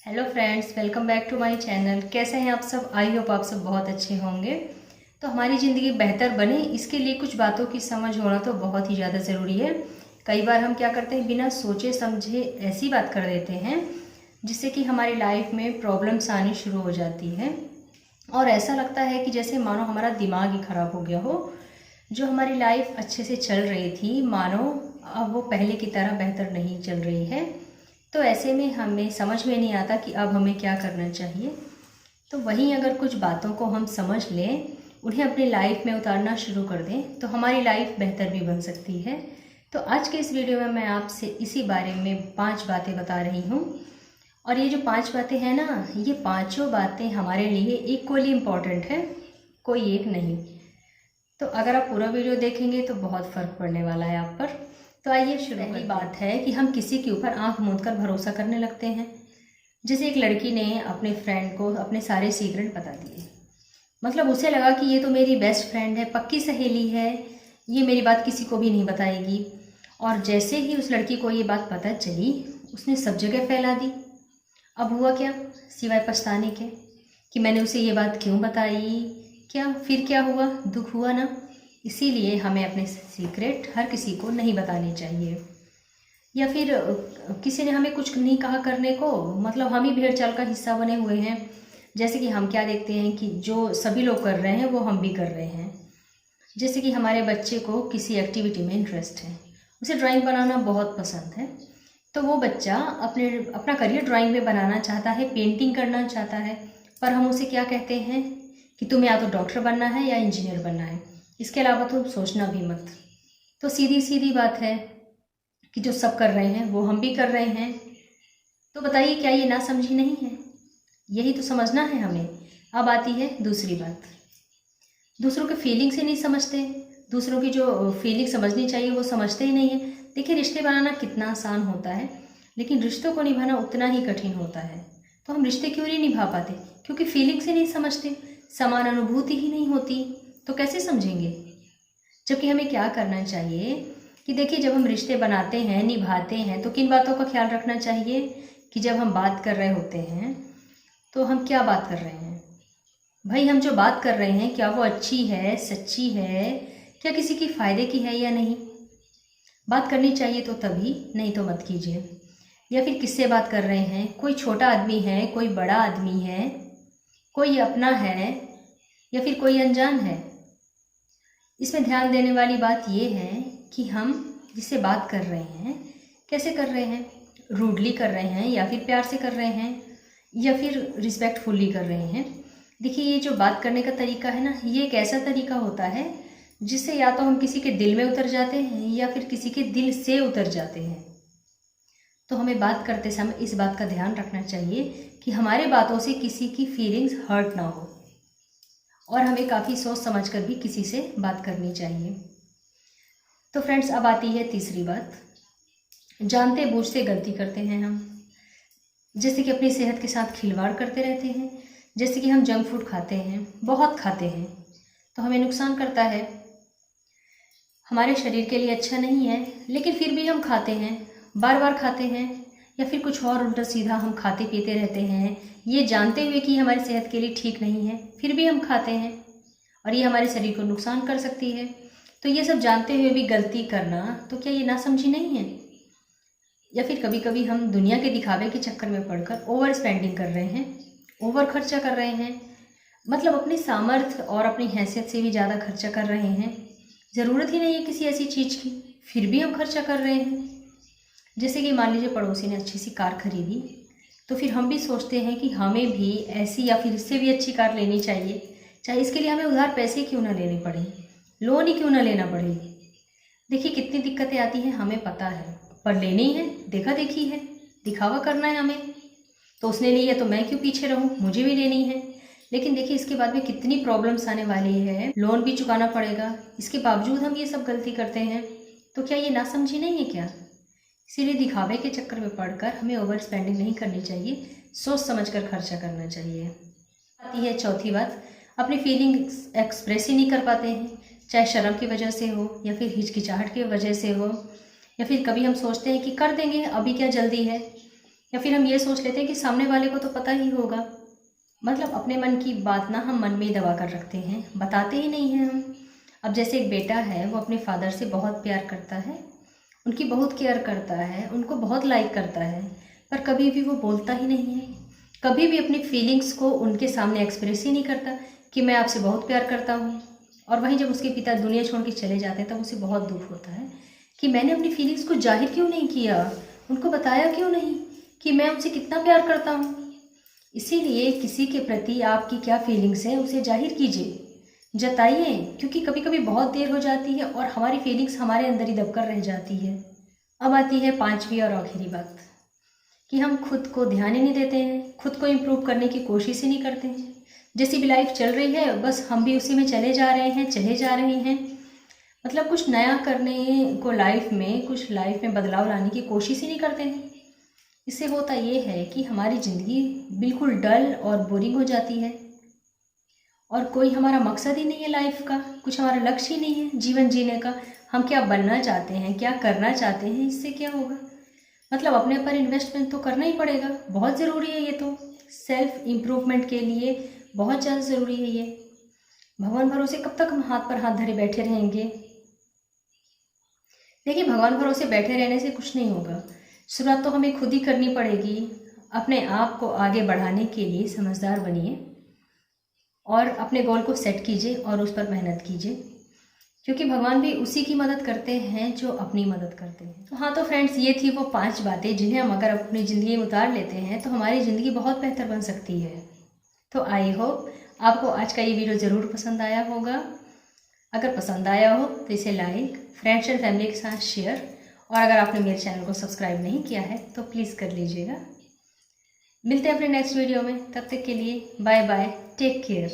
Hello friends, welcome back to my channel. कैसे हैं आप सब? आई होप आप सब बहुत अच्छे होंगे। तो हमारी ज़िंदगी बेहतर बने इसके लिए कुछ बातों की समझ होना तो बहुत ही ज़्यादा ज़रूरी है। कई बार हम क्या करते हैं, बिना सोचे समझे ऐसी बात कर देते हैं जिससे कि हमारी लाइफ में प्रॉब्लम्स आनी शुरू हो जाती है और ऐसा लगता है कि जैसे मानो हमारा दिमाग ही ख़राब हो गया हो। जो हमारी लाइफ अच्छे से चल रही थी, मानो अब वो पहले की तरह बेहतर नहीं चल रही है। तो ऐसे में हमें समझ में नहीं आता कि अब हमें क्या करना चाहिए। तो वहीं अगर कुछ बातों को हम समझ लें, उन्हें अपनी लाइफ में उतारना शुरू कर दें तो हमारी लाइफ बेहतर भी बन सकती है। तो आज के इस वीडियो में मैं आपसे इसी बारे में 5 बातें बता रही हूँ। और ये जो 5 बातें हैं ना, ये पाँचों बातें हमारे लिए इक्वली इम्पॉर्टेंट है, कोई एक नहीं। तो अगर आप पूरा वीडियो देखेंगे तो बहुत फ़र्क पड़ने वाला है आप पर। तो आइए शुरू। पहली बात है कि हम किसी के ऊपर आंख मूंद कर भरोसा करने लगते हैं। जैसे एक लड़की ने अपने फ्रेंड को अपने सारे सीक्रेट बता दिए। मतलब उसे लगा कि ये तो मेरी बेस्ट फ्रेंड है, पक्की सहेली है, ये मेरी बात किसी को भी नहीं बताएगी। और जैसे ही उस लड़की को ये बात पता चली, उसने सब जगह फैला दी। अब हुआ क्या, सिवाय पछताने के कि मैंने उसे ये बात क्यों बताई। क्या फिर क्या हुआ, दुख हुआ ना। इसीलिए हमें अपने सीक्रेट हर किसी को नहीं बताने चाहिए। या फिर किसी ने हमें कुछ नहीं कहा करने को, मतलब हम ही भेड़ चाल का हिस्सा बने हुए हैं। जैसे कि हम क्या देखते हैं कि जो सभी लोग कर रहे हैं वो हम भी कर रहे हैं। जैसे कि हमारे बच्चे को किसी एक्टिविटी में इंटरेस्ट है, उसे ड्राइंग बनाना बहुत पसंद है, तो वो बच्चा अपना करियर ड्राइंग में बनाना चाहता है, पेंटिंग करना चाहता है। पर हम उसे क्या कहते हैं कि तुम्हें या तो डॉक्टर बनना है या इंजीनियर बनना है, इसके अलावा तुम सोचना भी मत। तो सीधी सीधी बात है कि जो सब कर रहे हैं वो हम भी कर रहे हैं। तो बताइए, क्या ये ना समझी नहीं है? यही तो समझना है हमें। अब आती है दूसरी बात, दूसरों के फीलिंग से नहीं समझते। दूसरों की जो फीलिंग समझनी चाहिए वो समझते ही नहीं है। देखिए, रिश्ते बनाना कितना आसान होता है, लेकिन रिश्तों को निभाना उतना ही कठिन होता है। तो हम रिश्ते क्यों नहीं निभा पाते? क्योंकि फीलिंग से नहीं समझते, समान अनुभूति ही नहीं होती। तो कैसे समझेंगे? जबकि हमें क्या करना चाहिए कि देखिए, जब हम रिश्ते बनाते हैं, निभाते हैं, तो किन बातों का ख्याल रखना चाहिए कि जब हम बात कर रहे होते हैं तो हम क्या बात कर रहे हैं। भाई, हम जो बात कर रहे हैं क्या वो अच्छी है, सच्ची है, क्या किसी की फ़ायदे की है या नहीं। बात करनी चाहिए तो तभी, नहीं तो मत कीजिए। या फिर किससे बात कर रहे हैं, कोई छोटा आदमी है, कोई बड़ा आदमी है, कोई अपना है या फिर कोई अनजान है। इसमें ध्यान देने वाली बात ये है कि हम जिससे बात कर रहे हैं कैसे कर रहे हैं, रूडली कर रहे हैं या फिर प्यार से कर रहे हैं या फिर रिस्पेक्टफुली कर रहे हैं। देखिए, ये जो बात करने का तरीका है ना, ये एक ऐसा तरीका होता है जिससे या तो हम किसी के दिल में उतर जाते हैं या फिर किसी के दिल से उतर जाते हैं। तो हमें बात करते समय इस बात का ध्यान रखना चाहिए कि हमारे बातों से किसी की फीलिंग्स हर्ट ना हो, और हमें काफ़ी सोच समझ कर भी किसी से बात करनी चाहिए। तो फ्रेंड्स, अब आती है तीसरी बात, जानते बूझते गलती करते हैं हम। जैसे कि अपनी सेहत के साथ खिलवाड़ करते रहते हैं। जैसे कि हम जंक फूड खाते हैं, बहुत खाते हैं, तो हमें नुकसान करता है, हमारे शरीर के लिए अच्छा नहीं है, लेकिन फिर भी हम खाते हैं, बार बार खाते हैं। या फिर कुछ और उल्टा सीधा हम खाते पीते रहते हैं, ये जानते हुए कि हमारी सेहत के लिए ठीक नहीं है, फिर भी हम खाते हैं और ये हमारे शरीर को नुकसान कर सकती है। तो ये सब जानते हुए भी गलती करना, तो क्या ये ना समझी नहीं है? या फिर कभी कभी हम दुनिया के दिखावे के चक्कर में पड़कर ओवर स्पेंडिंग कर रहे हैं, ओवर खर्चा कर रहे हैं, मतलब अपनी सामर्थ्य और अपनी हैसियत से भी ज़्यादा खर्चा कर रहे हैं। ज़रूरत ही नहीं है किसी ऐसी चीज़ की, फिर भी हम खर्चा कर रहे हैं। जैसे कि मान लीजिए पड़ोसी ने अच्छी सी कार खरीदी, तो फिर हम भी सोचते हैं कि हमें भी ऐसी या फिर इससे भी अच्छी कार लेनी चाहिए, चाहे इसके लिए हमें उधार पैसे क्यों ना लेने पड़े, लोन ही क्यों ना लेना पड़े। देखिए, कितनी दिक्कतें आती हैं हमें पता है, पर लेनी है, देखा देखी है, दिखावा करना है हमें। तो उसने ली है तो मैं क्यों पीछे रहूं, मुझे भी लेनी है। लेकिन देखिए, इसके बाद में कितनी प्रॉब्लम्स आने वाली है, लोन भी चुकाना पड़ेगा, इसके बावजूद हम ये सब गलती करते हैं। तो क्या ये ना समझी नहीं है क्या? इसीलिए दिखावे के चक्कर में पड़कर हमें ओवर स्पेंडिंग नहीं करनी चाहिए, सोच समझ कर खर्चा करना चाहिए। आती है चौथी बात, अपनी फीलिंग्स एक्सप्रेस ही नहीं कर पाते हैं, चाहे शर्म की वजह से हो या फिर हिचकिचाहट की वजह से हो, या फिर कभी हम सोचते हैं कि कर देंगे, अभी क्या जल्दी है। या फिर हम ये सोच लेते हैं कि सामने वाले को तो पता ही होगा। मतलब अपने मन की बात ना हम मन में ही दबा कर रखते हैं, बताते ही नहीं हैं हम। अब जैसे एक बेटा है, वो अपने फादर से बहुत प्यार करता है, उनकी बहुत केयर करता है, उनको बहुत लाइक करता है, पर कभी भी वो बोलता ही नहीं है, कभी भी अपनी फीलिंग्स को उनके सामने एक्सप्रेस ही नहीं करता कि मैं आपसे बहुत प्यार करता हूँ। और वहीं जब उसके पिता दुनिया छोड़ के चले जाते हैं तब उसे बहुत दुख होता है कि मैंने अपनी फीलिंग्स को जाहिर क्यों नहीं किया, उनको बताया क्यों नहीं कि मैं उनसे कितना प्यार करता हूँ। इसीलिए किसी के प्रति आपकी क्या फीलिंग्स हैं उसे जाहिर कीजिए, जताइए, क्योंकि कभी कभी बहुत देर हो जाती है और हमारी फीलिंग्स हमारे अंदर ही दबकर रह जाती है। अब आती है पांचवी और आखिरी बात कि हम खुद को ध्यान ही नहीं देते हैं, खुद को इम्प्रूव करने की कोशिश ही नहीं करते हैं। जैसी भी लाइफ चल रही है बस हम भी उसी में चले जा रहे हैं। मतलब कुछ नया करने को लाइफ में बदलाव लाने की कोशिश ही नहीं करते हैं। इससे होता ये है कि हमारी ज़िंदगी बिल्कुल डल और बोरिंग हो जाती है और कोई हमारा मकसद ही नहीं है लाइफ का, कुछ हमारा लक्ष्य ही नहीं है जीवन जीने का। हम क्या बनना चाहते हैं, क्या करना चाहते हैं, इससे क्या होगा। मतलब अपने पर इन्वेस्टमेंट तो करना ही पड़ेगा, बहुत ज़रूरी है ये तो, सेल्फ इम्प्रूवमेंट के लिए बहुत ज़्यादा ज़रूरी है ये। भगवान भरोसे कब तक हम हाथ पर हाथ धरे बैठे रहेंगे। देखिए, भगवान भरोसे बैठे रहने से कुछ नहीं होगा, शुरुआत तो हमें खुद ही करनी पड़ेगी। अपने आप को आगे बढ़ाने के लिए समझदार बनिए और अपने गोल को सेट कीजिए और उस पर मेहनत कीजिए, क्योंकि भगवान भी उसी की मदद करते हैं जो अपनी मदद करते हैं। तो हाँ, तो फ्रेंड्स, ये थी वो 5 बातें जिन्हें हम अगर अपनी ज़िंदगी में उतार लेते हैं तो हमारी ज़िंदगी बहुत बेहतर बन सकती है। तो आई होप आपको आज का ये वीडियो ज़रूर पसंद आया होगा। अगर पसंद आया हो तो इसे लाइक, फ्रेंड्स एंड फैमिली के साथ शेयर, और अगर आपने मेरे चैनल को सब्सक्राइब नहीं किया है तो प्लीज़ कर लीजिएगा। मिलते हैं अपने नेक्स्ट वीडियो में, तब तक के लिए बाय बाय, टेक केयर।